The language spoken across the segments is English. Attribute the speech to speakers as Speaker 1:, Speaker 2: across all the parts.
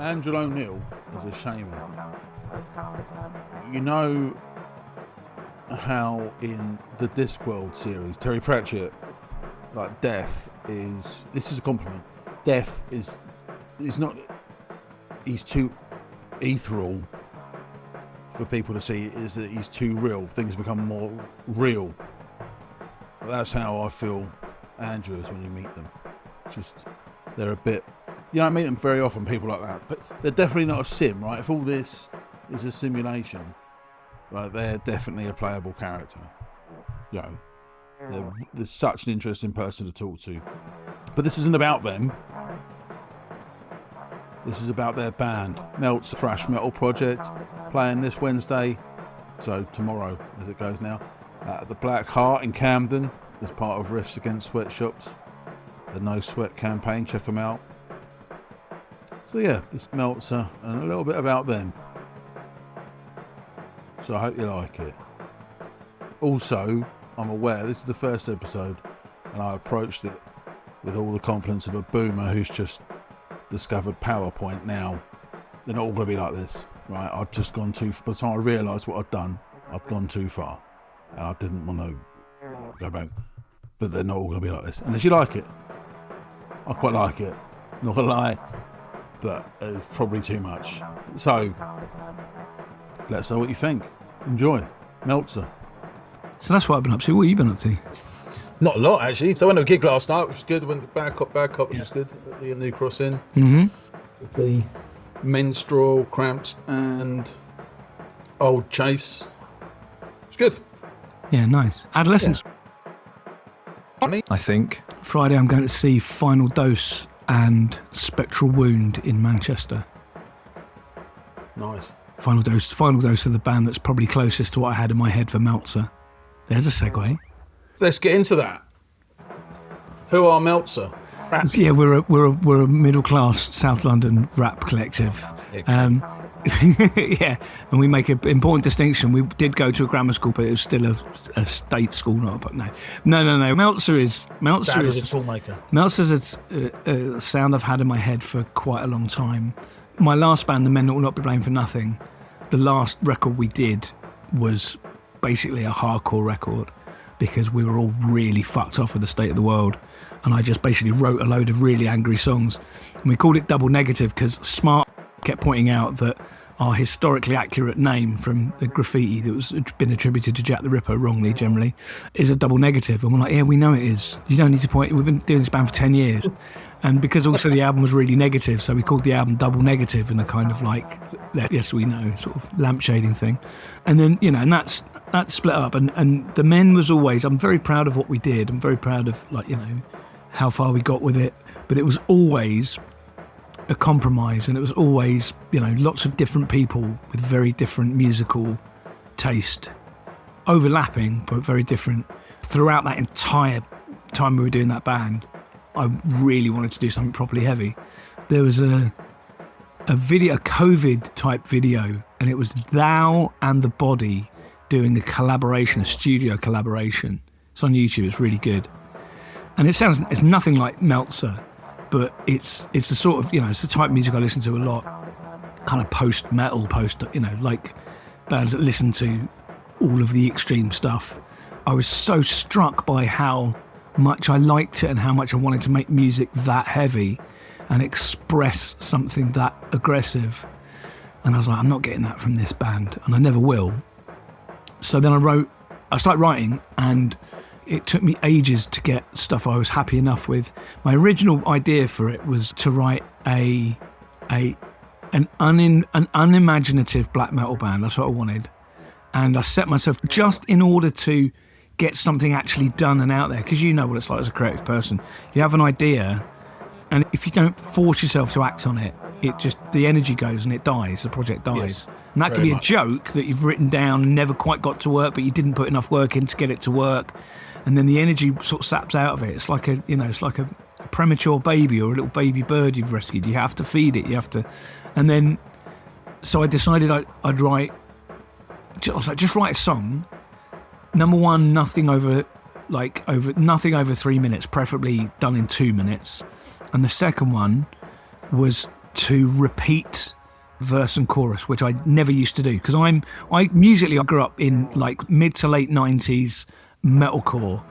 Speaker 1: Andrew O'Neill is a shaman. You know how in the Discworld series, Terry Pratchett, like death is, this is a compliment, death is not, he's too ethereal for people to see, is that he's too real. Things become more real. That's how I feel Andrew is when you meet them. Just, they're a bit, you don't meet them very often, people like that, but they're definitely not a sim, right? If all this is a simulation, right, they're definitely a playable character. You know, they're such an interesting person to talk to. But this isn't about them. This is about their band, Meltzer thrash metal project, playing this Wednesday, so tomorrow as it goes now, at the Black Heart in Camden as part of Riffs Against Sweatshops, the No Sweat campaign. Check them out. So yeah, this is Meltzer and a little bit about them. So I hope you like it. Also, I'm aware this is the first episode and I approached it with all the confidence of a boomer who's just discovered PowerPoint now. They're not all going to be like this, right? I've just gone too far. By the time I realised what I'd done, I'd gone too far. And I didn't want to go back. But they're not all going to be like this. Unless you like it. I quite like it. Not going to lie. But it's probably too much. So, let us know what you think. Enjoy. Meltzer.
Speaker 2: So that's what I've been up to. What have you been up to?
Speaker 1: Not a lot, actually. So I went to a gig last night, which was good. Went to Bad Cop, which was good. At the New Cross Inn.
Speaker 2: Mm-hmm.
Speaker 1: With the Menstrual, Cramps, and Old Chase. It's good.
Speaker 2: Yeah, nice. Adolescence.
Speaker 1: Yeah.
Speaker 2: I think. Friday I'm going to see Final Dose and Spectral Wound in Manchester.
Speaker 1: Nice. Final
Speaker 2: Dose of the band that's probably closest to what I had in my head for Meltzer. There's a segue.
Speaker 1: Let's get into that. Who are Meltzer? Rap.
Speaker 2: Yeah, we're a middle class South London rap collective. Yeah, and we make an important distinction. We did go to a grammar school, but it was still a state school, not. No. Meltzer is a
Speaker 1: toolmaker.
Speaker 2: Meltzer's a sound I've had in my head for quite a long time. My last band, The Men That Will Not Be Blamed for Nothing, the last record we did was basically a hardcore record because we were all really fucked off with the state of the world. And I just basically wrote a load of really angry songs. And we called it Double Negative because Smart kept pointing out that our historically accurate name from the graffiti that was been attributed to Jack the Ripper, wrongly generally, is a double negative. And we're like, yeah, we know it is. You don't need to point. We've been doing this band for 10 years. And because also the album was really negative, so we called the album Double Negative in a kind of like, yes, we know, sort of lampshading thing. And then, and that's split up. And The Men was always, I'm very proud of what we did. I'm very proud of, how far we got with it. But it was always a compromise, and it was always, lots of different people with very different musical taste, overlapping, but very different. Throughout that entire time we were doing that band, I really wanted to do something properly heavy. There was a video, a COVID type video, and it was Thou and The Body doing a studio collaboration. It's on YouTube, it's really good. And it's nothing like Meltzer, but it's a sort of, it's the type of music I listen to a lot, kind of post-metal, like bands that listen to all of the extreme stuff. I was so struck by how much I liked it and how much I wanted to make music that heavy and express something that aggressive. And I was like, I'm not getting that from this band, and I never will. So then I started writing, and it took me ages to get stuff I was happy enough with. My original idea for it was to write an unimaginative black metal band. That's what I wanted. And I set myself, just in order to get something actually done and out there, because you know what it's like as a creative person. You have an idea, and if you don't force yourself to act on it, the energy goes and it dies, the project dies.
Speaker 1: Yes,
Speaker 2: and that could be a joke that you've written down and never quite got to work, but you didn't put enough work in to get it to work. And then the energy sort of saps out of it. It's like a premature baby or a little baby bird you've rescued. You have to feed it. And then, so I decided I'd write. I was like, just write a song. Number one, nothing over 3 minutes, preferably done in 2 minutes. And the second one was to repeat verse and chorus, which I never used to do, because I musically I grew up in like mid to late 90s metalcore,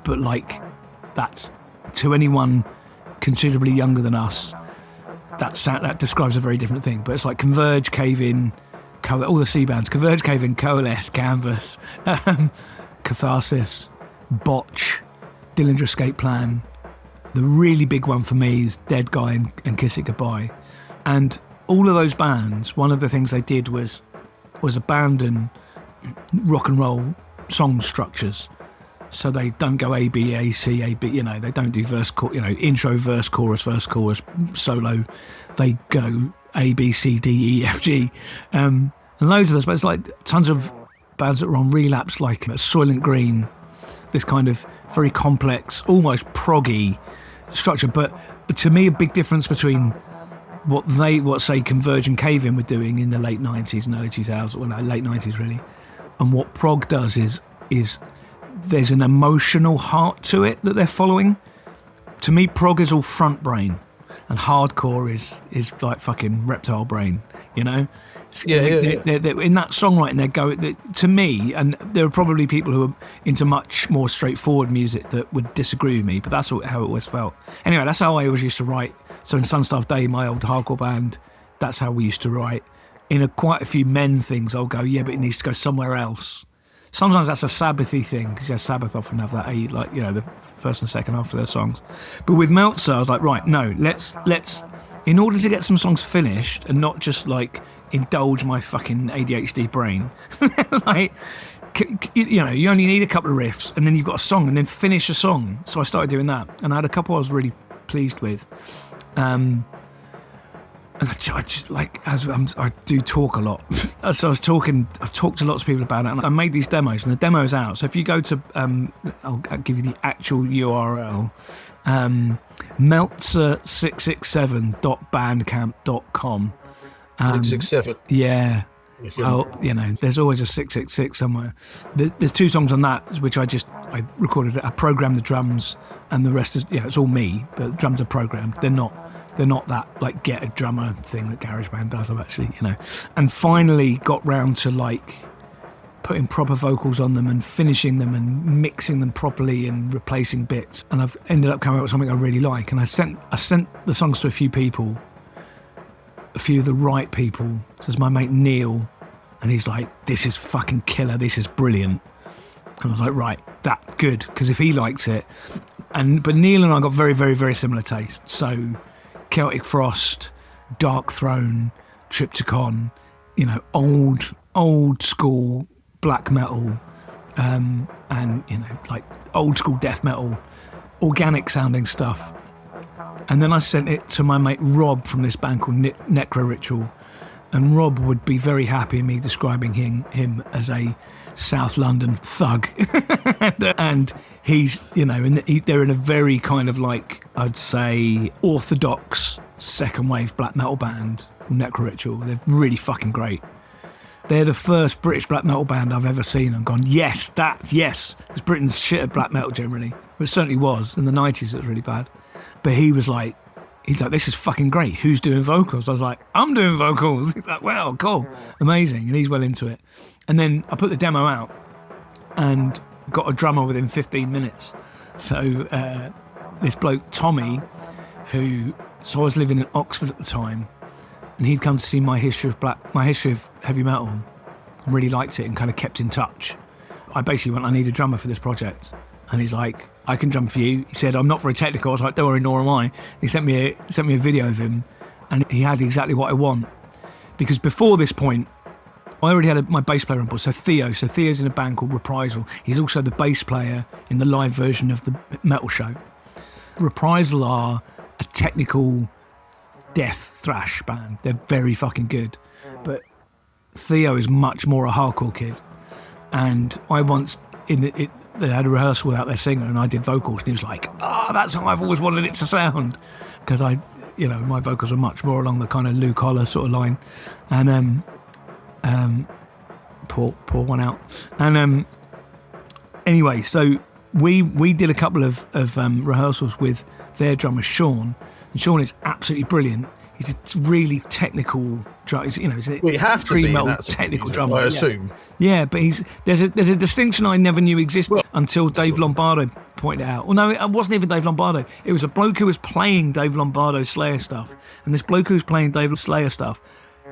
Speaker 2: but like that's, to anyone considerably younger than us, that describes a very different thing. But it's like Converge, Cave In, all the C bands, Converge, Cave In, Coalesce, Canvas, Catharsis, Botch, Dillinger Escape Plan. The really big one for me is Dead Guy and Kiss It Goodbye. And all of those bands, one of the things they did was abandon rock and roll song structures. So they don't go A, B, A, C, A, B, they don't do verse, intro, verse, chorus, solo. They go A, B, C, D, E, F, G. And loads of those, but it's like tons of bands that were on Relapse, like Soylent Green, this kind of very complex, almost proggy structure. But to me, a big difference between what say Converge and Cave In were doing in the late 90s and early 2000s, well, no, late 90s really, and what prog does is there's an emotional heart to it that they're following. To me, prog is all front brain, and hardcore is like fucking reptile brain,
Speaker 1: Yeah.
Speaker 2: They're in that songwriting, to me, and there are probably people who are into much more straightforward music that would disagree with me, but that's how it always felt. Anyway, that's how I always used to write. So in Sunstaff Day, my old hardcore band, that's how we used to write. In quite a few men things, I'll go, yeah, but it needs to go somewhere else. Sometimes that's a Sabbathy thing, because Sabbath often have that, the first and second half of their songs. But with Meltzer, I was like, right, no, let's, in order to get some songs finished and not just like indulge my fucking ADHD brain, like, you only need a couple of riffs and then you've got a song, and then finish a song. So I started doing that, and I had a couple I was really pleased with. And I just, like, I do talk a lot. So I've talked to lots of people about it, and I made these demos, and the demo's out. So if you go to, I'll give you the actual URL, meltzer667.bandcamp.com.
Speaker 1: 667.
Speaker 2: Yeah. Well, there's always a 666 somewhere. There's two songs on that, which I recorded. I programmed the drums, and the rest is, it's all me, but the drums are programmed. They're not that like get a drummer thing that GarageBand does. I've actually, and finally got round to like putting proper vocals on them and finishing them and mixing them properly and replacing bits. And I've ended up coming up with something I really like. And I sent the songs to a few people, a few of the right people. So there's my mate Neil, and he's like, "This is fucking killer. This is brilliant." And I was like, "Right, that good," because if he likes it, but Neil and I got very, very, very similar tastes. So Celtic Frost, Dark Throne, Triptychon, old school black metal, and like old school death metal, organic sounding stuff. And then I sent it to my mate Rob from this band called Necro Ritual, and Rob would be very happy in me describing him as a South London thug. and he's, they're in a very kind of like, I'd say, orthodox second wave black metal band, Necro Ritual. They're really fucking great. They're the first British black metal band I've ever seen and gone, yes, because Britain's shit at black metal generally. But it certainly was. In the 90s it was really bad. But he's like, this is fucking great. Who's doing vocals? I was like, I'm doing vocals. He's like, wow, cool, amazing. And he's well into it. And then I put the demo out and got a drummer within 15 minutes. So this bloke, Tommy, so I was living in Oxford at the time, and he'd come to see my history of heavy metal, and really liked it and kind of kept in touch. I basically went, I need a drummer for this project. And he's like, I can drum for you. He said, I'm not very technical. I was like, don't worry, nor am I. He sent me a video of him, and he had exactly what I want. Because before this point, I already had my bass player on board. So Theo's in a band called Reprisal. He's also the bass player in the live version of the metal show. Reprisal are a technical death thrash band. They're very fucking good. But Theo is much more a hardcore kid. And I once, they had a rehearsal without their singer, and I did vocals, and he was like, that's how I've always wanted it to sound. Because my vocals are much more along the kind of Lou Collar sort of line. And pour one out. And anyway, so we did a couple of rehearsals with their drummer Sean, and Sean is absolutely brilliant. He's a really technical drummer. He's
Speaker 1: We have to be in
Speaker 2: metal
Speaker 1: that sort of
Speaker 2: technical
Speaker 1: music,
Speaker 2: drummer.
Speaker 1: I assume.
Speaker 2: Yeah, but there's a distinction I never knew existed until Dave Lombardo pointed out. Well, no, it wasn't even Dave Lombardo. It was a bloke who was playing Dave Lombardo's Slayer stuff. And this bloke who was playing Dave Slayer stuff,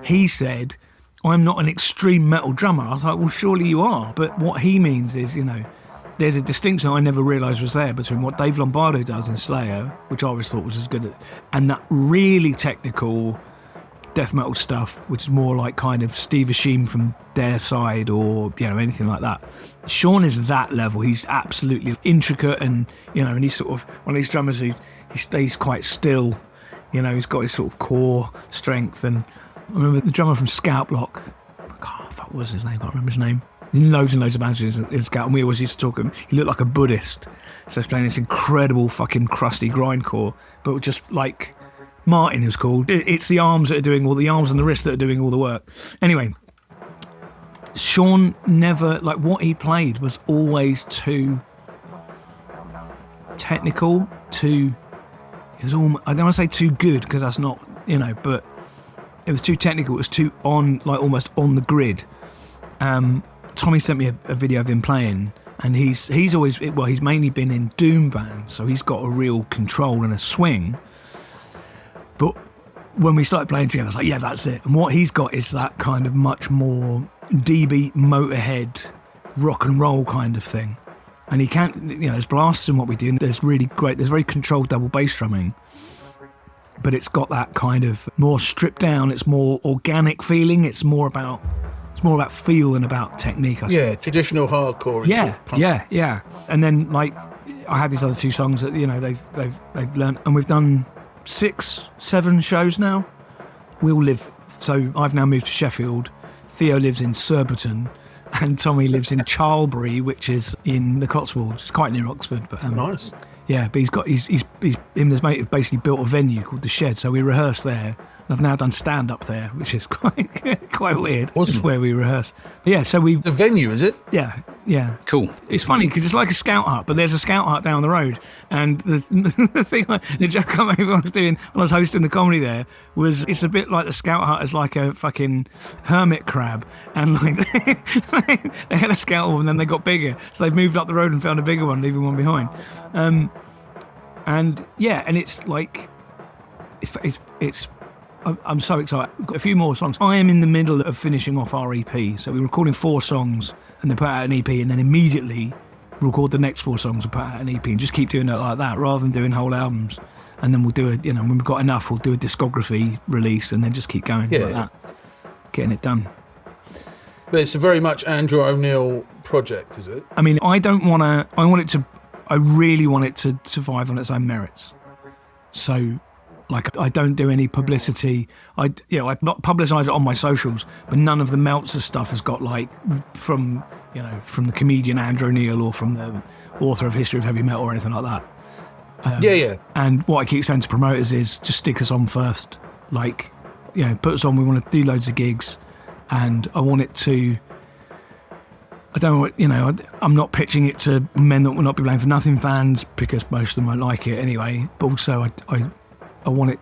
Speaker 2: he said, I'm not an extreme metal drummer. I was like, well, surely you are. But what he means is, there's a distinction I never realised was there between what Dave Lombardo does in Slayer, which I always thought was as good at, and that really technical death metal stuff, which is more like kind of Steve Ashim from Dare Side or anything like that. Sean is that level. He's absolutely intricate, and and he's sort of one of these drummers who he stays quite still. He's got his sort of core strength. And I remember the drummer from Scout Block. What was his name? I can't remember his name. He's in loads and loads of bands in Scout, and we always used to talk to him. He looked like a Buddhist, so he's playing this incredible fucking crusty grindcore, but just like Martin, who's called. It's the arms that are doing all the arms and the wrists that are doing all the work. Anyway, Sean never, like, what he played was always too technical, it was almost, I don't want to say too good, because that's not, but it was too technical. It was too almost on the grid. Tommy sent me a video of him playing, and he's always, he's mainly been in doom bands, so he's got a real control and a swing. But when we started playing together, I was like, yeah, that's it. And what he's got is that kind of much more D-beat, Motorhead, rock and roll kind of thing. And he can't, there's blasts in what we do, and there's very controlled double bass drumming. But it's got that kind of more stripped down, it's more organic feeling, it's more about feel than about technique.
Speaker 1: Yeah, traditional hardcore.
Speaker 2: Yeah. And then, like, I had these other two songs that they've learned, and we've done 6-7 shows now. We all live. So I've now moved to Sheffield. Theo lives in Surbiton, and Tommy lives in Charlbury, which is in the Cotswolds. It's quite near Oxford, but
Speaker 1: nice.
Speaker 2: Yeah, but he's him and his mate have basically built a venue called The Shed, so we rehearse there. I've now done stand-up there, which is quite weird.
Speaker 1: Awesome.
Speaker 2: It's where we rehearse. But yeah, so we...
Speaker 1: The venue, is it?
Speaker 2: Yeah.
Speaker 3: Cool.
Speaker 2: It's funny because it's like a scout hut, but there's a scout hut down the road. And the joke I was doing when I was hosting the comedy there was, it's a bit like the scout hut is like a fucking hermit crab. And like they had a scout hut and then they got bigger. So they've moved up the road and found a bigger one, leaving one behind. And it's like, it's I'm so excited. We've got a few more songs. I am in the middle of finishing off our EP. So we're recording 4 songs and then put out an EP, and then immediately record the next 4 songs and put out an EP, and just keep doing it like that rather than doing whole albums. And then we'll do it, when we've got enough, we'll do a discography release and then just keep going like that. Getting it done.
Speaker 1: But it's a very much Andrew O'Neill project, is it?
Speaker 2: I mean, I really want it to survive on its own merits. So, like, I don't do any publicity. I publicise it on my socials, but none of the Meltzer stuff has got, like, from the comedian Andrew O'Neill or from the author of History of Heavy Metal or anything like that. And what I keep saying to promoters is just stick us on first. Like, put us on. We want to do loads of gigs, and I want it to. I don't want, I'm not pitching it to Men That Will Not Be Blamed for Nothing fans, because most of them won't like it anyway. But also, I want it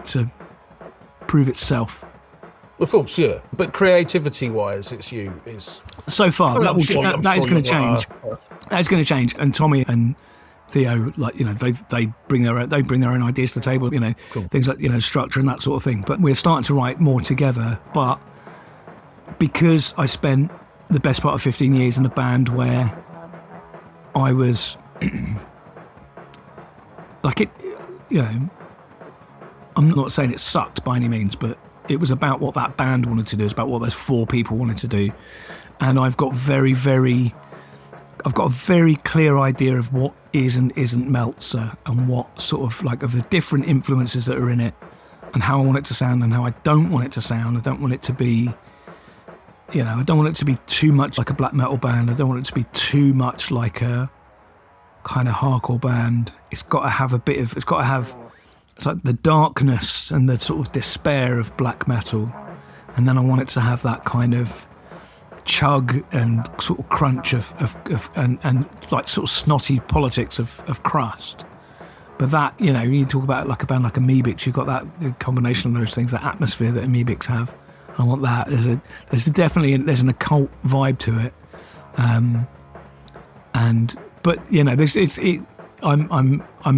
Speaker 2: to prove itself.
Speaker 1: Of course, yeah. But creativity-wise, it's you.
Speaker 2: So far, that is going to change. That's going to change. And Tommy and Theo, like, they bring their own ideas to the table.
Speaker 1: Cool.
Speaker 2: Things like structure and that sort of thing. But we're starting to write more together. But because I spent the best part of 15 years in a band where I was like it, I'm not saying it sucked by any means, but it was about what that band wanted to do. It's about what those 4 people wanted to do. And I've got a very clear idea of what is and isn't Meltzer, and what sort of, like, of the different influences that are in it, and how I want it to sound and how I don't want it to sound. I don't want it to be, I don't want it to be too much like a black metal band. I don't want it to be too much like a kind of hardcore band. It's got to have it's like the darkness and the sort of despair of black metal, and then I want it to have that kind of chug and sort of crunch of like sort of snotty politics of crust. But that, you talk about like a band like Amoebics, you've got that the combination of those things, that atmosphere that Amoebics have. I want that. There's definitely an occult vibe to it. I'm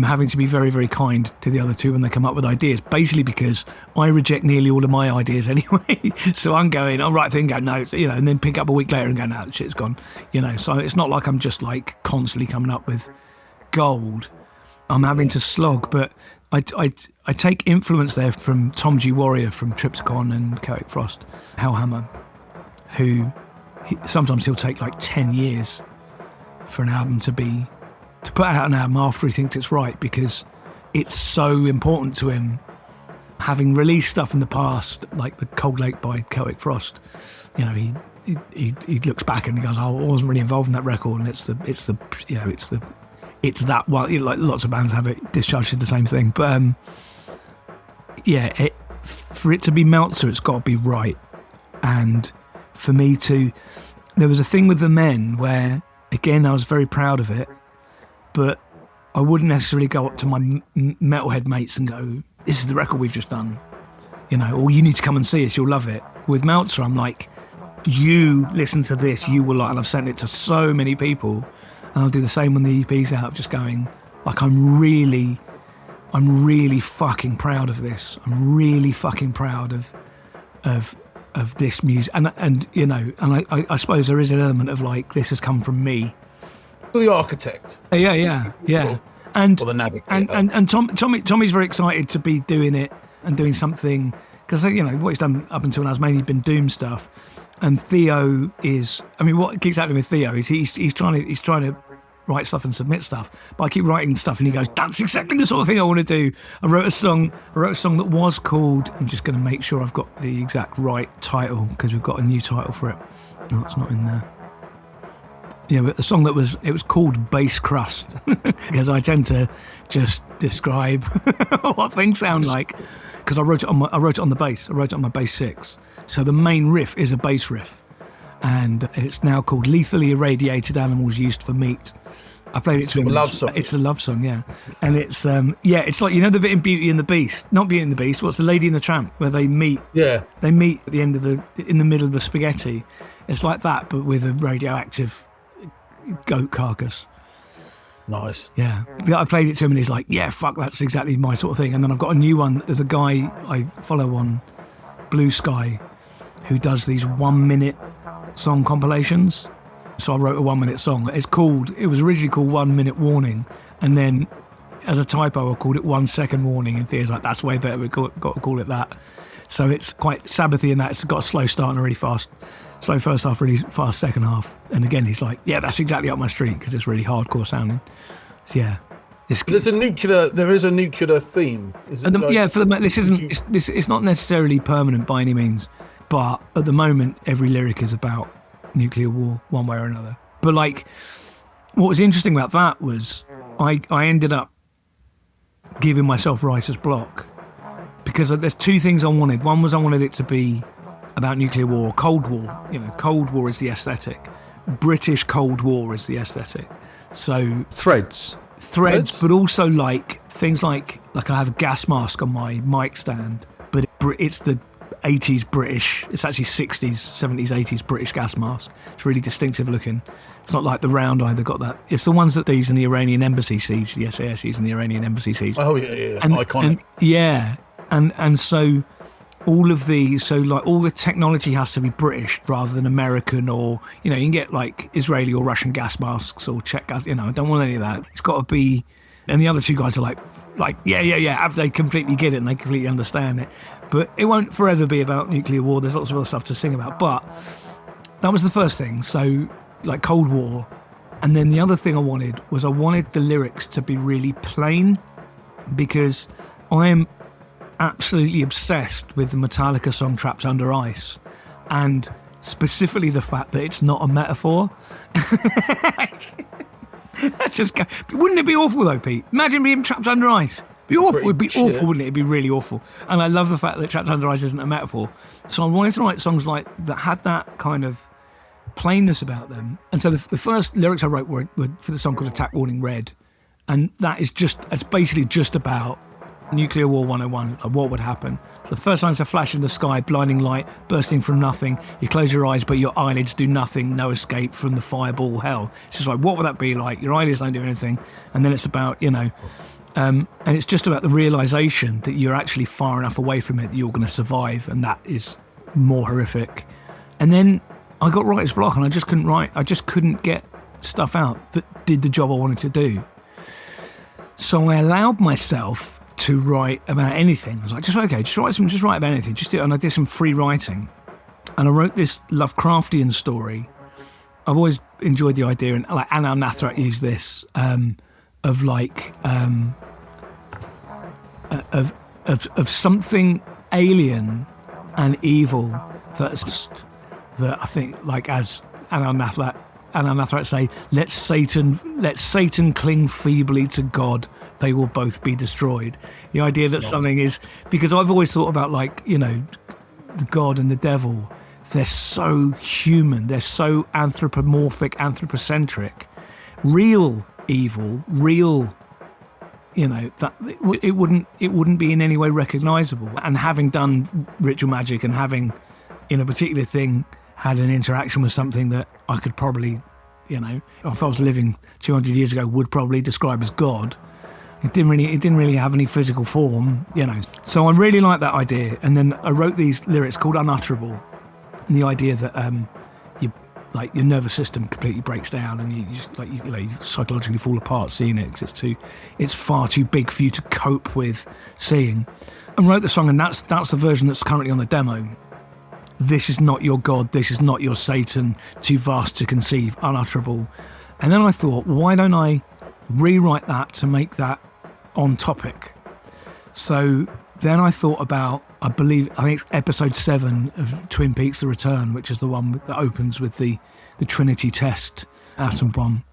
Speaker 2: having to be very, very kind to the other two when they come up with ideas, basically because I reject nearly all of my ideas anyway. So I'm going, I'll write a thing, go, no, and then pick up a week later and go, no, the shit's gone. So it's not like I'm just like constantly coming up with gold. I'm having to slog, but I take influence there from Tom G. Warrior from Triptychon and Celtic Frost, Hellhammer, who sometimes he'll take like 10 years for an album to put out an album after he thinks it's right, because it's so important to him. Having released stuff in the past, like the Cold Lake by Celtic Frost, he looks back and he goes, "Oh, I wasn't really involved in that record," and it's that one. Like lots of bands have it. Discharge did the same thing, but for it to be Meltzer, it's got to be right. And for me to, there was a thing with the Men where, again, I was very proud of it, but I wouldn't necessarily go up to my metalhead mates and go, "This is the record we've just done," or "You need to come and see us, you'll love it." With Meltzer, I'm like, "You listen to this, you will like," and I've sent it to so many people, and I'll do the same when the EP's out, just going, like, I'm really fucking proud of this. I'm really fucking proud of this music, and I suppose there is an element of like, this has come from me.
Speaker 1: The architect.
Speaker 2: Yeah. And
Speaker 1: or the navigator.
Speaker 2: And Tommy's very excited to be doing it and doing something, because what he's done up until now has mainly been Doom stuff. And Theo is, what keeps happening with Theo is he's trying to write stuff and submit stuff, but I keep writing stuff and he goes, "That's exactly the sort of thing I want to do." I wrote a song that was called, I'm just going to make sure I've got the exact right title, because we've got a new title for it. No, it's not in there. Yeah, but a song it was called Bass Crust, because I tend to just describe what things sound like, because I wrote it on the bass. I wrote it on my bass 6. So the main riff is a bass riff, and it's now called Lethally Irradiated Animals Used for Meat. I played it to him.
Speaker 1: It's a love song.
Speaker 2: It's a love song, yeah. And it's it's like, the bit in Beauty and the Beast, not Beauty and the Beast, what's the Lady and the Tramp, where they meet. Yeah. They meet at the end in the middle of the spaghetti. It's like that, but with a radioactive goat carcass.
Speaker 1: Nice.
Speaker 2: Yeah. I played it to him and he's like, "Yeah, fuck, that's exactly my sort of thing." And then I've got a new one. There's a guy I follow on Blue Sky who does these 1-minute song compilations. So I wrote a 1-minute song. It was originally called 1 Minute Warning, and then as a typo I called it 1 Second Warning, and Theo's like, "That's way better, we've got to call it that." So it's quite Sabbathy in that it's got a slow start and a really fast, slow first half, really fast second half. And again, he's like, "Yeah, that's exactly up my street," because it's really hardcore sounding. So yeah.
Speaker 1: There is a nuclear theme.
Speaker 2: It's not necessarily permanent by any means, but at the moment every lyric is about nuclear war one way or another. But like, what was interesting about that was I ended up giving myself writer's block, because there's two things I wanted. One was I wanted it to be about nuclear war, Cold War. Cold War is the aesthetic. British Cold War is the aesthetic. So
Speaker 1: threads,
Speaker 2: but also like things like I have a gas mask on my mic stand, but it's the 80s British, it's actually 60s, 70s, 80s British gas mask. It's really distinctive looking. It's not like the round eye that got that. It's the ones that they use in the Iranian embassy siege, the SAS used in the Iranian embassy siege.
Speaker 1: Oh yeah, iconic.
Speaker 2: And so all the technology has to be British rather than American, or you can get like Israeli or Russian gas masks or Czech gas. I don't want any of that. It's got to be. And the other two guys are like yeah. They completely get it and they completely understand it. But it won't forever be about nuclear war. There's lots of other stuff to sing about. But that was the first thing. So like Cold War. And then the other thing I wanted the lyrics to be really plain, because I am absolutely obsessed with the Metallica song Trapped Under Ice, and specifically the fact that it's not a metaphor. Wouldn't it be awful though, Pete? Imagine being trapped under ice. It'd be awful, wouldn't it? It'd be really awful. And I love the fact that Trapped Under Ice isn't a metaphor. So I wanted to write songs like that had that kind of plainness about them. And so the first lyrics I wrote were for the song called Attack Warning Red. And it's basically just about Nuclear War 101, like what would happen. So the first line is a flash in the sky, blinding light, bursting from nothing. You close your eyes, but your eyelids do nothing, no escape from the fireball hell. It's just like, what would that be like? Your eyelids don't do anything. And then it's about, and it's just about the realisation that you're actually far enough away from it that you're going to survive, and that is more horrific. And then I got writer's block, and I just couldn't write. I just couldn't get stuff out that did the job I wanted to do. So I allowed myself to write about anything. I was like, just write about anything. Just do it. And I did some free writing, and I wrote this Lovecraftian story. I've always enjoyed the idea, and like Anna Nathrat used this of something alien and evil that I think, like, as Anna Nathrat say, let Satan cling feebly to God, they will both be destroyed. The idea that something is, because I've always thought about, like, the God and the devil, they're so human, they're so anthropomorphic, anthropocentric. Real evil, that it wouldn't be in any way recognisable. And having done ritual magic and having, in a particular thing, had an interaction with something that I could probably, if I was living 200 years ago, would probably describe as God. It didn't really have any physical form, So I really liked that idea, and then I wrote these lyrics called Unutterable, and the idea that your nervous system completely breaks down, and you psychologically fall apart seeing it, because it's far too big for you to cope with seeing. And wrote the song, and that's the version that's currently on the demo. This is not your God, this is not your Satan, too vast to conceive, unutterable. And then I thought, why don't I rewrite that to make that on topic? So then I thought about, I think it's episode 7 of Twin Peaks: The Return, which is the one that opens with the Trinity test atom bomb.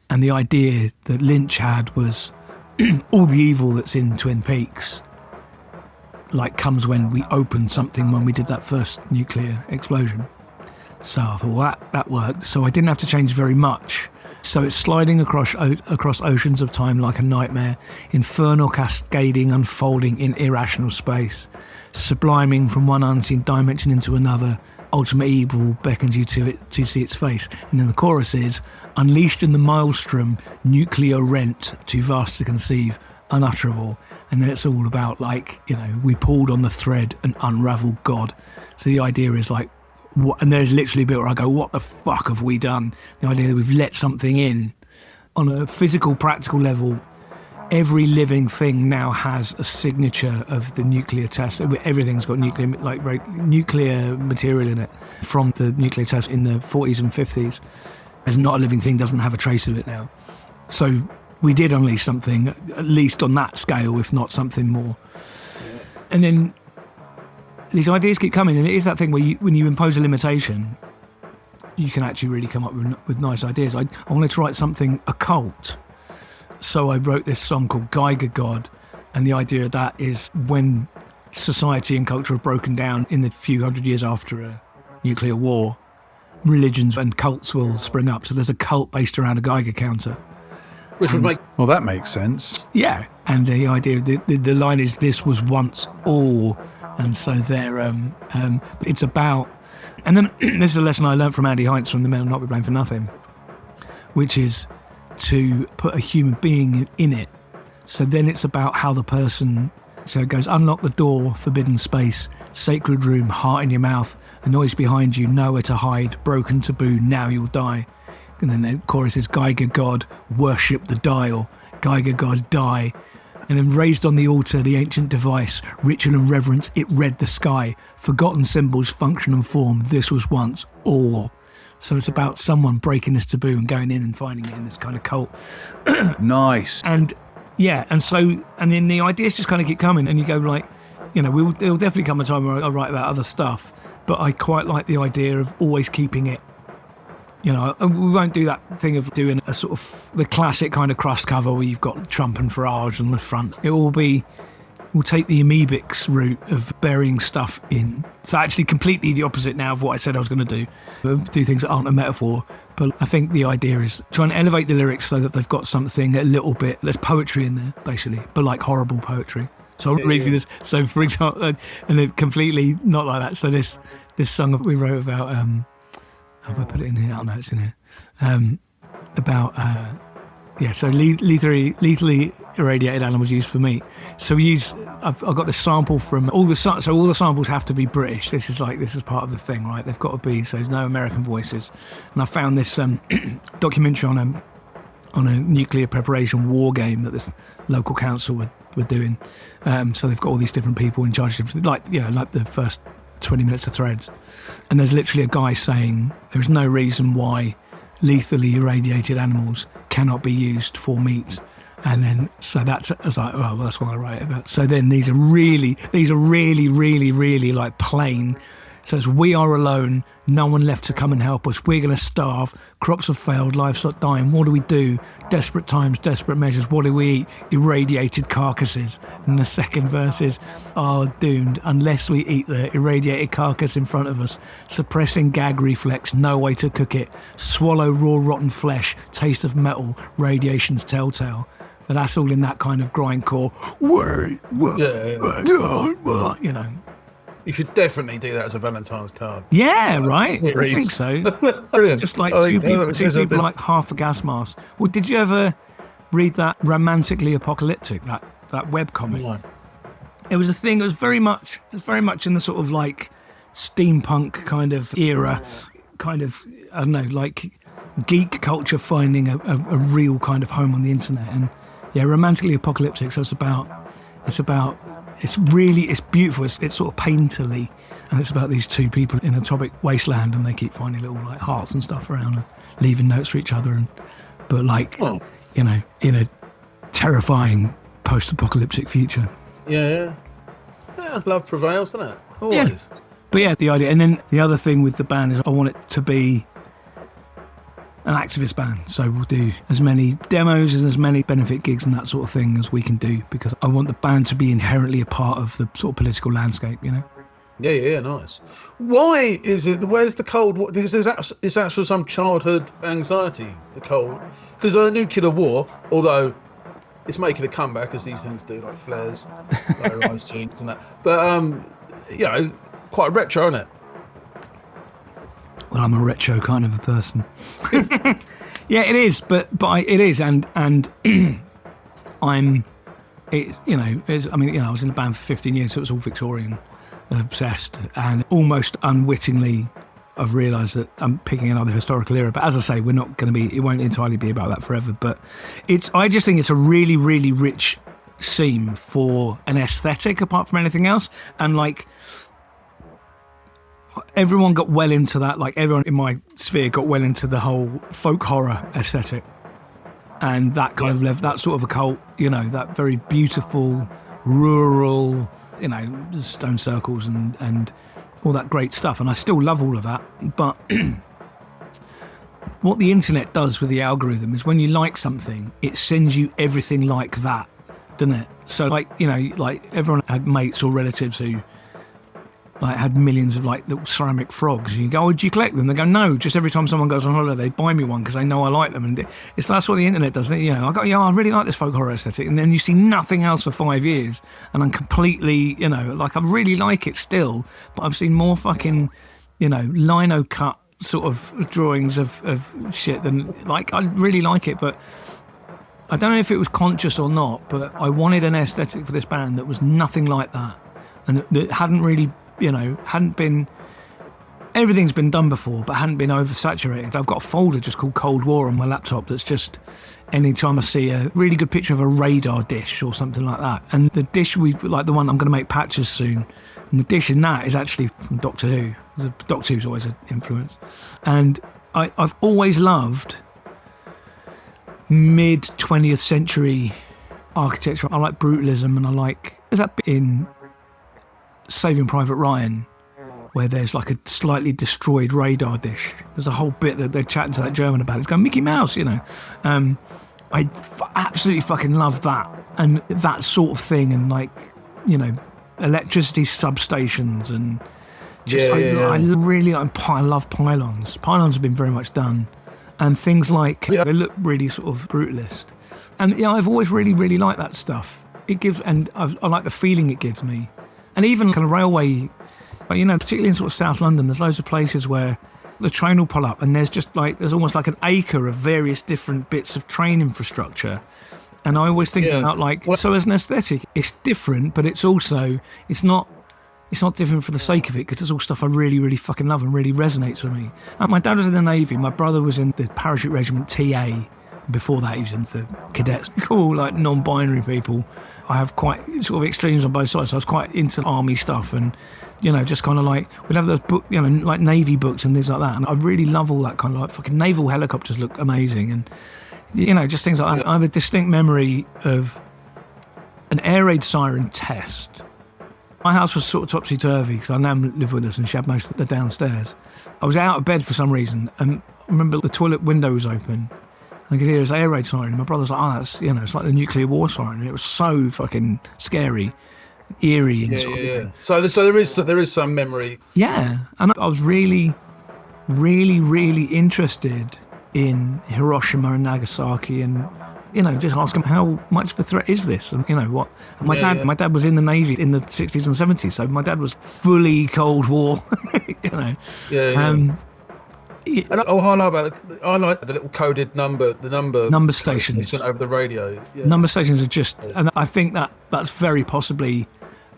Speaker 2: And the idea that Lynch had was all the evil that's in Twin Peaks comes when we opened something, when we did that first nuclear explosion. So I thought, well, that worked. So I didn't have to change very much. So it's sliding across oceans of time like a nightmare, infernal cascading, unfolding in irrational space, subliming from one unseen dimension into another. Ultimate evil beckons you to see its face. And then the chorus is, unleashed in the maelstrom, nuclear rent, too vast to conceive, unutterable. And then it's all about, we pulled on the thread and unraveled God. So the idea is and there's literally a bit where I go, what the fuck have we done? The idea that we've let something in. On a physical, practical level, every living thing now has a signature of the nuclear test. Everything's got nuclear material in it from the nuclear test in the 40s and 50s. There's not a living thing doesn't have a trace of it now. So we did unleash something, at least on that scale, if not something more. And then these ideas keep coming, and it is that thing where when you impose a limitation, you can actually really come up with nice ideas. I wanted to write something occult, so I wrote this song called Geiger God, and the idea of that is when society and culture have broken down in the few hundred years after a nuclear war, religions and cults will spring up. So there's a cult based around a Geiger counter.
Speaker 1: Which would make... Well, that makes sense.
Speaker 2: Yeah, and the idea, the line is, this was once all, and so it's about... And then this is a lesson I learned from Andy Heinz from The Men Will Not Be Blamed for Nothing, which is to put a human being in it. So then it's about how the person... So it goes, unlock the door, forbidden space, sacred room, heart in your mouth, a noise behind you, nowhere to hide, broken taboo, now you'll die. And then the chorus is, Geiger God, worship the dial, Geiger God, die. And then raised on the altar, the ancient device, ritual and reverence, it read the sky, forgotten symbols, function and form, this was once all. So it's about someone breaking this taboo and going in and finding it in this kind of cult.
Speaker 1: Nice.
Speaker 2: And yeah, and then the ideas just kind of keep coming, and you go there'll definitely come a time where I write about other stuff, but I quite like the idea of always keeping it. We won't do that thing of doing a sort of the classic kind of crust cover where you've got Trump and Farage on the front. It will be will take the amoebics route of burying stuff in. So actually completely the opposite now of what I said I was going to do things that aren't a metaphor. But I think the idea is trying to elevate the lyrics so that they've got something a little bit, there's poetry in there, basically, but like horrible poetry. So I'll read you this. So for example, and then completely not like that. So this song that we wrote about, how have I put it in here? Oh no, it's in here. About, so lethally irradiated animals used for meat. So I've got this sample from all the samples have to be British. This is part of the thing, right? They've got to be, so there's no American voices. And I found this documentary on a nuclear preparation war game that this local council were doing. So they've got all these different people in charge of different, like the first 20 minutes of threads. And there's literally a guy saying there's no reason why lethally irradiated animals cannot be used for meat. And then, so I was like, oh, well, that's what I write about. So then these are really, really like plain. So it's, we are alone, no one left to come and help us. We're going to starve. Crops have failed, livestock dying. What do we do? Desperate times, desperate measures. What do we eat? Irradiated carcasses. And the second verse is, are doomed unless we eat the irradiated carcass in front of us. Suppressing gag reflex, no way to cook it. Swallow raw rotten flesh, taste of metal, radiation's telltale. But that's all in that kind of grindcore.
Speaker 1: You should definitely do that as a Valentine's card.
Speaker 2: Yeah, right. I think so.
Speaker 1: Brilliant.
Speaker 2: Just like two people like half a gas mask. Well, did you ever read that Romantically Apocalyptic, that webcomic?
Speaker 1: No.
Speaker 2: It was a thing. It was very much in the sort of like steampunk kind of era, kind of, I don't know, like geek culture finding a real kind of home on the internet. And yeah, Romantically Apocalyptic. So it's beautiful. It's sort of painterly, and it's about these two people in a tropic wasteland, and they keep finding little like hearts and stuff around, and leaving notes for each other, but in a terrifying post-apocalyptic future.
Speaker 1: Yeah, love prevails, doesn't it? Always.
Speaker 2: Yeah. But yeah, the idea, and then the other thing with the band is I want it to be an activist band, so we'll do as many demos and as many benefit gigs and that sort of thing as we can do, because I want the band to be inherently a part of the sort of political landscape, you know?
Speaker 1: Yeah, nice. Why is it, where's the cold? Is actually some childhood anxiety, the cold? Because a nuclear war, although it's making a comeback as these things do, like flares, low-rise jeans and that, but, quite retro, isn't it?
Speaker 2: Well, I'm a retro kind of a person. Yeah, it is, but it is, and I'm, I was in a band for 15 years, so it was all Victorian, obsessed, and almost unwittingly, I've realised that I'm picking another historical era. But as I say, we're not going to be. It won't entirely be about that forever. But I just think it's a really, really rich seam for an aesthetic, apart from anything else, and like. Everyone got well into that, like everyone in my sphere got well into the whole folk horror aesthetic, and that kind of that sort of occult, that very beautiful, rural, stone circles and all that great stuff. And I still love all of that. But what the internet does with the algorithm is when you like something, it sends you everything like that, doesn't it? So like everyone had mates or relatives who had millions of like little ceramic frogs. You go, oh, do you collect them? They go, no, just every time someone goes on holiday, they buy me one because they know I like them. And that's what the internet does. I I really like this folk horror aesthetic. And then you see nothing else for 5 years. And I'm completely, I really like it still, but I've seen more fucking, lino cut sort of drawings of shit than, I really like it, but I don't know if it was conscious or not, but I wanted an aesthetic for this band that was nothing like that. And that hadn't really, hadn't been, everything's been done before, but hadn't been oversaturated. I've got a folder just called Cold War on my laptop that's just, anytime I see a really good picture of a radar dish or something like that. And the dish like the one I'm going to make patches soon, and the dish in that is actually from Doctor Who. Doctor Who's always an influence. And I've always loved mid-20th century architecture. I like brutalism, and I like, there's that bit in Saving Private Ryan where there's like a slightly destroyed radar dish. There's a whole bit that they're chatting to that German about. It's going, Mickey Mouse, I absolutely fucking love that, and that sort of thing, and like electricity substations and just I love pylons. Pylons have been very much done, and things like they look really sort of brutalist, and I've always really really liked that stuff. It gives, and I like the feeling it gives me, and even kind of railway, particularly in sort of South London, there's loads of places where the train will pull up and there's almost like an acre of various different bits of train infrastructure. And I always think about so as an aesthetic, it's different, but it's not different for the sake of it, because it's all stuff I really, really fucking love and really resonates with me. And my dad was in the Navy, my brother was in the parachute regiment TA. Before that, he was in the cadets. Cool, like non-binary people. I have quite sort of extremes on both sides. So I was quite into army stuff, and just kind of like we'd have those book, like Navy books and things like that. And I really love all that kind of like fucking naval helicopters look amazing, and just things like that. I have a distinct memory of an air raid siren test. My house was sort of topsy-turvy because I now live with us and she had most of the downstairs. I was out of bed for some reason, and I remember the toilet window was open. I could hear his air raid siren, and my brother's like, "Oh, that's it's like the nuclear war siren." And it was so fucking scary, eerie, and
Speaker 1: So there is some memory.
Speaker 2: Yeah, and I was really, really, really interested in Hiroshima and Nagasaki, and just ask him how much of a threat is this, and what. And my dad was in the Navy in the 60s and 70s, so my dad was fully Cold War.
Speaker 1: And I like the little coded number
Speaker 2: stations
Speaker 1: sent over the radio. Yeah.
Speaker 2: Number stations are just, and I think that's very possibly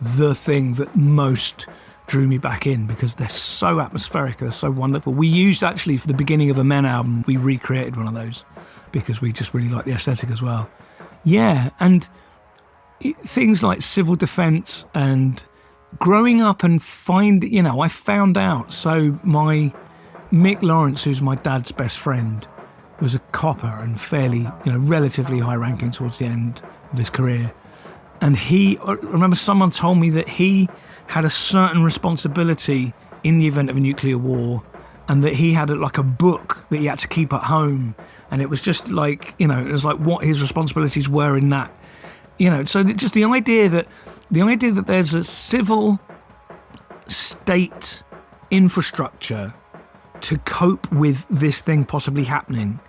Speaker 2: the thing that most drew me back in, because they're so atmospheric, they're so wonderful. We used, actually, for the beginning of a Men album, we recreated one of those because we just really like the aesthetic as well. Yeah, and things like civil defence and growing up and I found out, so Mick Lawrence, who's my dad's best friend, was a copper and fairly, relatively high ranking towards the end of his career. And I remember someone told me that he had a certain responsibility in the event of a nuclear war, and that he had a book that he had to keep at home. And it was just like, it was like what his responsibilities were in that, so just the idea that there's a civil state infrastructure to cope with this thing possibly happening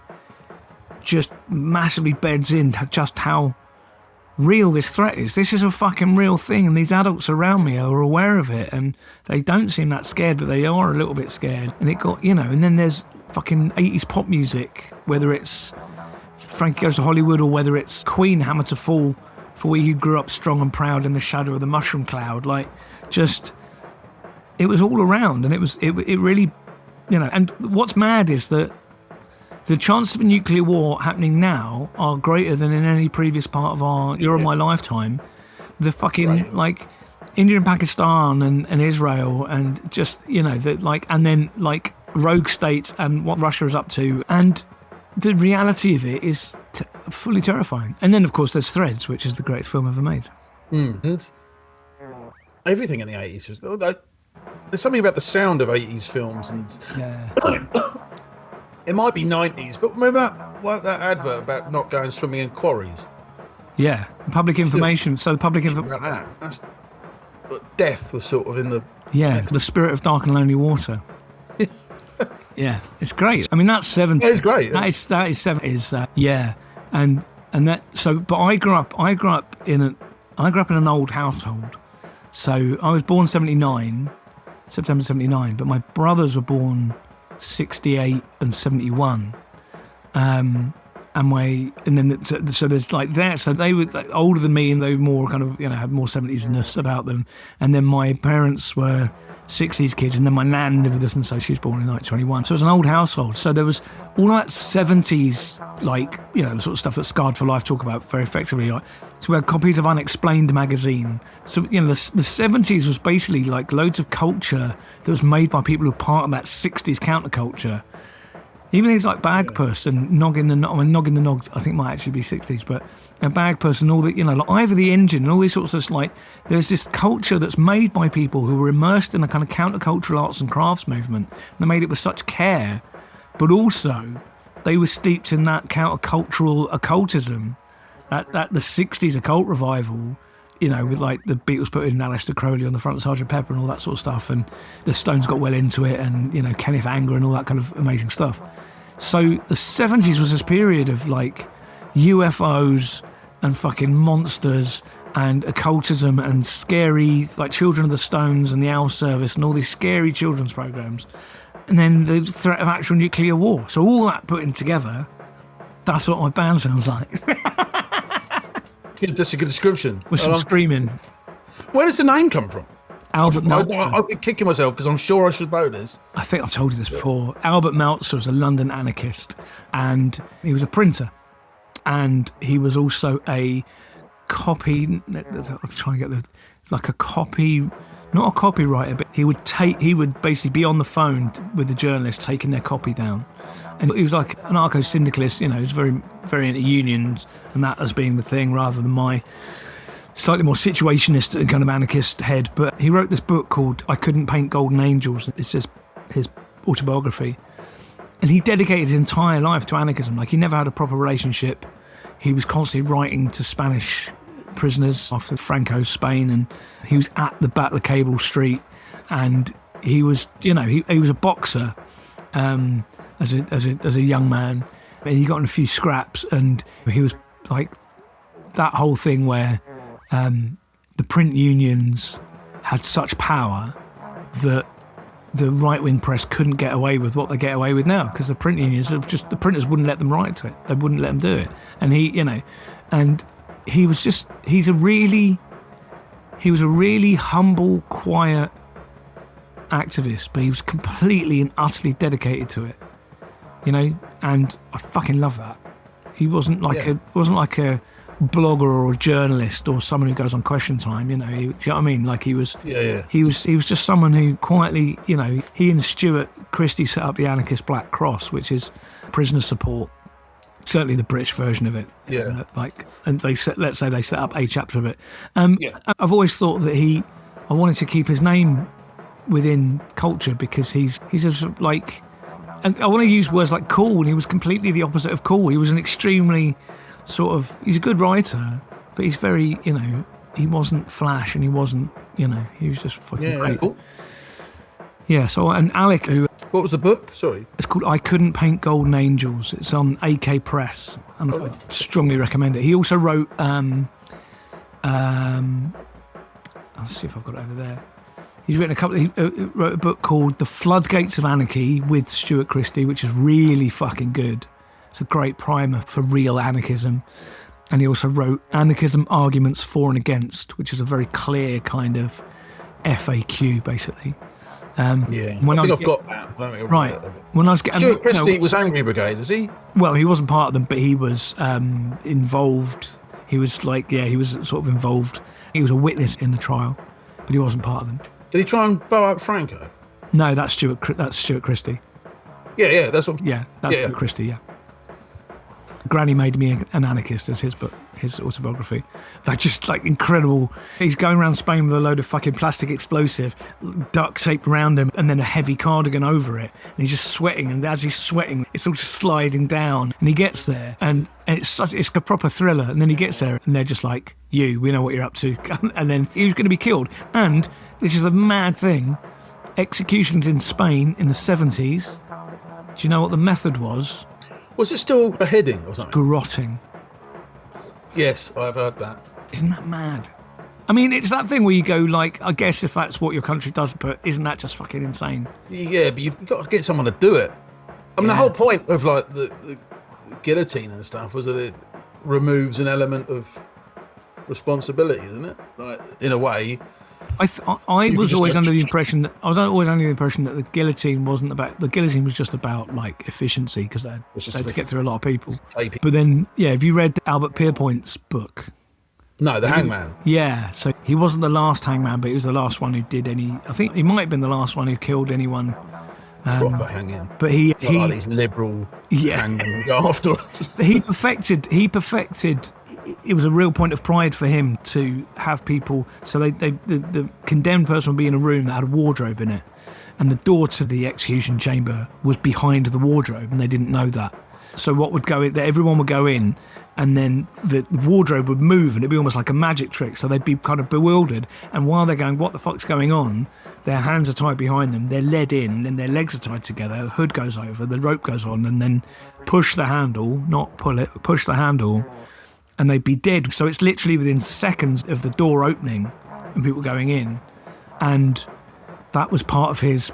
Speaker 2: just massively beds in just how real this threat is. This is a fucking real thing, and these adults around me are aware of it, and they don't seem that scared, but they are a little bit scared. And it got, and then there's fucking 80s pop music, whether it's Frankie Goes to Hollywood or whether it's Queen, Hammer to Fall, for we who grew up strong and proud in the shadow of the mushroom cloud. Like, just, it was all around, and it really, and what's mad is that the chances of a nuclear war happening now are greater than in any previous part of my lifetime. The fucking, like, India and Pakistan and Israel, and just, and then, like, rogue states and what Russia is up to. And the reality of it is fully terrifying. And then, of course, there's Threads, which is the greatest film ever made.
Speaker 1: And everything in the 80s was... There's something about the sound of 80s films, and it might be 90s, but remember that advert about not going swimming in quarries?
Speaker 2: Yeah, public information. So the public information...
Speaker 1: Death was sort of in the...
Speaker 2: Yeah, the spirit of dark and lonely water. Yeah, it's great. I mean, that's 70s.
Speaker 1: It's great.
Speaker 2: That is 70s. Yeah, and that. So, but I grew up in an old household. So I was born September 79, but my brothers were born 68 and 71. So there's like that. So they were like older than me, and they were more kind of, had more 70s-ness about them. And then my parents were 60s kids, and then my nan lived with us, and so she was born in 1921. So it was an old household. So there was all that 70s, like, the sort of stuff that Scarred for Life talk about very effectively. Like, so we had copies of Unexplained magazine. So, the 70s was basically like loads of culture that was made by people who were part of that 60s counterculture. Even things like Bagpuss and Noggin the Nog, I think might actually be 60s, but Bagpuss and all the, like Ivor the Engine and all these sorts of, like, there's this culture that's made by people who were immersed in a kind of countercultural arts and crafts movement. And they made it with such care, but also they were steeped in that countercultural occultism, that the 60s occult revival, with like the Beatles putting Aleister Crowley on the front of Sgt. Pepper and all that sort of stuff, and the Stones got well into it, and Kenneth Anger and all that kind of amazing stuff. So the 70s was this period of like UFOs and fucking monsters and occultism and scary, like Children of the Stones and the Owl Service and all these scary children's programs, and then the threat of actual nuclear war. So all that put in together, that's what my band sounds like.
Speaker 1: Yeah, that's a good description.
Speaker 2: With some screaming.
Speaker 1: Where does the name come from?
Speaker 2: Albert Meltzer.
Speaker 1: I'll be kicking myself because I'm sure I should know this.
Speaker 2: I think I've told you this before. Albert Meltzer was a London anarchist, and he was a printer, and he was also a copy. I'll try and get a copy. Not a copywriter, but he would basically be on the phone with the journalist taking their copy down. And he was like an anarcho-syndicalist, he was very, very into unions and that as being the thing rather than my slightly more situationist and kind of anarchist head. But he wrote this book called I Couldn't Paint Golden Angels. It's just his autobiography. And he dedicated his entire life to anarchism. Like, he never had a proper relationship. He was constantly writing to Spanish prisoners after Franco's Spain, and he was at the Battle of Cable Street, and he was, he was a boxer as a young man, and he got in a few scraps, and he was like that whole thing where the print unions had such power that the right-wing press couldn't get away with what they get away with now, because the print unions the printers wouldn't let them write it, they wouldn't let them do it, and he was a really humble, quiet activist, but he was completely and utterly dedicated to it, and I fucking love that. He wasn't like a blogger or a journalist or someone who goes on Question Time, do you know what I mean? Like he was just someone who quietly, he and Stuart Christie set up the Anarchist Black Cross, which is prisoner support. Certainly the British version of it.
Speaker 1: Yeah.
Speaker 2: And let's say they set up a chapter of it. I've always thought that I wanted to keep his name within culture because he's just like, and I want to use words like cool, and he was completely the opposite of cool. He was an extremely he's a good writer, but he's very, he wasn't flash, and he wasn't, he was just fucking great. Cool. Yeah, so, and Alec, who...
Speaker 1: What was the book? Sorry.
Speaker 2: It's called I Couldn't Paint Golden Angels. It's on AK Press, and I strongly recommend it. He also wrote, I'll see if I've got it over there. He wrote a book called The Floodgates of Anarchy with Stuart Christie, which is really fucking good. It's a great primer for real anarchism. And he also wrote Anarchism Arguments For and Against, which is a very clear kind of FAQ, basically.
Speaker 1: I've got that.
Speaker 2: Right. When I was getting
Speaker 1: Stuart Christie was Angry Brigade, is he?
Speaker 2: Well, he wasn't part of them, but he was involved. He was he was sort of involved. He was a witness in the trial, but he wasn't part of them.
Speaker 1: Did he try and blow up Franco?
Speaker 2: No, that's Stuart Christie.
Speaker 1: Yeah, that's what.
Speaker 2: Yeah, that's Stuart Christie. Yeah. Granny Made Me an Anarchist as his book, his autobiography. Just incredible. He's going around Spain with a load of fucking plastic explosive duct taped around him, and then a heavy cardigan over it, and he's just sweating, and as he's sweating it's all just sliding down, and he gets there, and it's a proper thriller, and then he gets there and they're just like, we know what you're up to, and then he was going to be killed. And this is a mad thing, executions in Spain in the 70s, do you know what the method was?
Speaker 1: Was it still beheading or something?
Speaker 2: Garroting.
Speaker 1: Yes, I've heard that.
Speaker 2: Isn't that mad? I mean, it's that thing where you go I guess if that's what your country does, but isn't that just fucking insane?
Speaker 1: Yeah, but you've got to get someone to do it. I mean, the whole point of the guillotine and stuff was that it removes an element of responsibility, isn't it? In a way.
Speaker 2: I was always under the impression that the guillotine wasn't about. The guillotine was just about efficiency, because they had to get through a lot of people. But then, have you read Albert Pierpoint's book?
Speaker 1: No, the Hangman.
Speaker 2: Yeah, so he wasn't the last hangman, but he was the last one who did any. I think he might have been the last one who killed anyone.
Speaker 1: Proper hanging.
Speaker 2: But he
Speaker 1: these liberal hangmen go afterwards.
Speaker 2: He perfected. It was a real point of pride for him to have people. So the condemned person would be in a room that had a wardrobe in it, and the door to the execution chamber was behind the wardrobe, and they didn't know that. So what would go in, that everyone would go in, and then the wardrobe would move, and it'd be almost like a magic trick. So they'd be kind of bewildered, and while they're going, what the fuck's going on, their hands are tied behind them, they're led in, and their legs are tied together, the hood goes over, the rope goes on, and then push the handle, not pull it, push the handle, and they'd be dead. So it's literally within seconds of the door opening and people going in. And that was part of his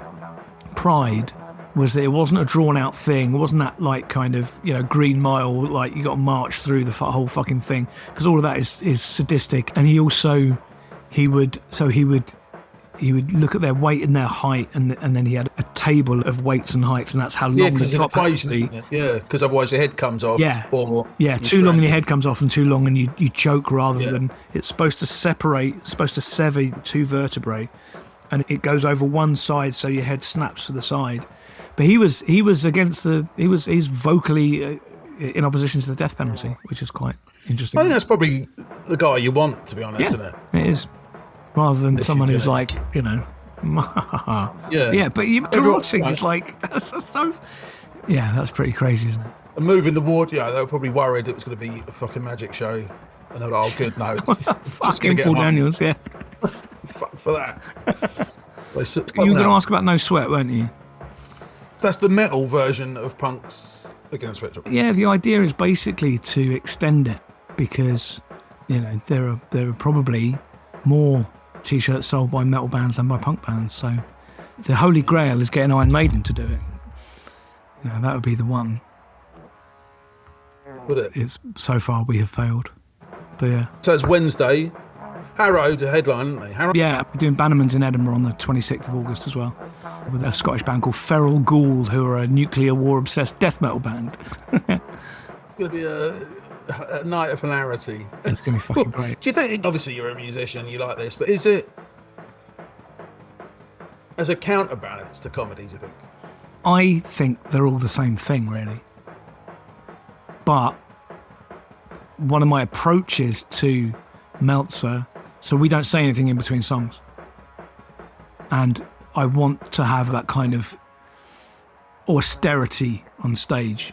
Speaker 2: pride, was that it wasn't a drawn out thing. It wasn't that like kind of, Green Mile, like you got to march through the whole fucking thing, because all of that is sadistic. And he would look at their weight and their height, and then he had a table of weights and heights, and that's how long the top had to be.
Speaker 1: Yeah, because otherwise your head comes off.
Speaker 2: Yeah, too long and your head comes off, and too long and you choke rather than, it's supposed to separate, it's supposed to sever two vertebrae, and it goes over one side so your head snaps to the side. But he's vocally in opposition to the death penalty, which is quite interesting.
Speaker 1: I think that's probably the guy you want, to be honest, isn't it?
Speaker 2: It is. Rather than someone who's like,
Speaker 1: Yeah,
Speaker 2: but taunting is like, that's pretty crazy, isn't it?
Speaker 1: And moving the ward, they were probably worried it was going to be a fucking magic show. And they were like, oh, good, no.
Speaker 2: Fucking Paul Daniels, yeah.
Speaker 1: Fuck for that.
Speaker 2: You were going to ask about No Sweat, weren't you?
Speaker 1: That's the metal version of Punk's Against Sweatshop.
Speaker 2: Yeah, the idea is basically to extend it, because, there are probably more T-shirts sold by metal bands than by punk bands. So the holy grail is getting Iron Maiden to do it. That would be the one.
Speaker 1: Would it?
Speaker 2: It's so far we have failed. But yeah.
Speaker 1: So it's Wednesday. Harrow, the headline, isn't they? Harrow?
Speaker 2: Yeah, we're doing Bannerman's in Edinburgh on the 26th of August as well, with a Scottish band called Feral Ghoul, who are a nuclear war-obsessed death metal band.
Speaker 1: It's going to be a night of hilarity.
Speaker 2: It's going to be fucking great.
Speaker 1: Do you think, obviously you're a musician, you like this, but is it as a counterbalance to comedy, do you think?
Speaker 2: I think they're all the same thing, really. But one of my approaches to Meltzer, so we don't say anything in between songs. And I want to have that kind of austerity on stage.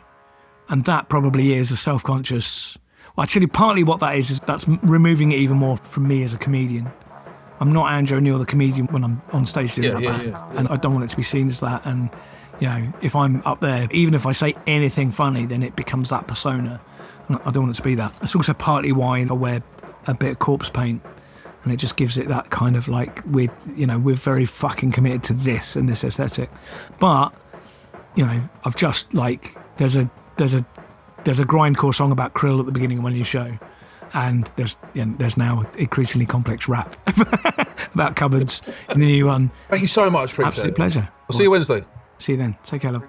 Speaker 2: And that probably is a self-conscious... Well, actually, partly what that is that's removing it even more from me as a comedian. I'm not Andrew O'Neill, the comedian, when I'm on stage doing that. And I don't want it to be seen as that. And, if I'm up there, even if I say anything funny, then it becomes that persona. And I don't want it to be that. It's also partly why I wear a bit of corpse paint, and it just gives it that kind of like, we're very fucking committed to this and this aesthetic. But, I've just like, there's a grindcore song about Krill at the beginning of one new show, and there's now increasingly complex rap about cupboards in the new one.
Speaker 1: Thank you so much, appreciate
Speaker 2: Absolute
Speaker 1: it.
Speaker 2: pleasure.
Speaker 1: I'll see you Wednesday.
Speaker 2: See you then. Take care, love.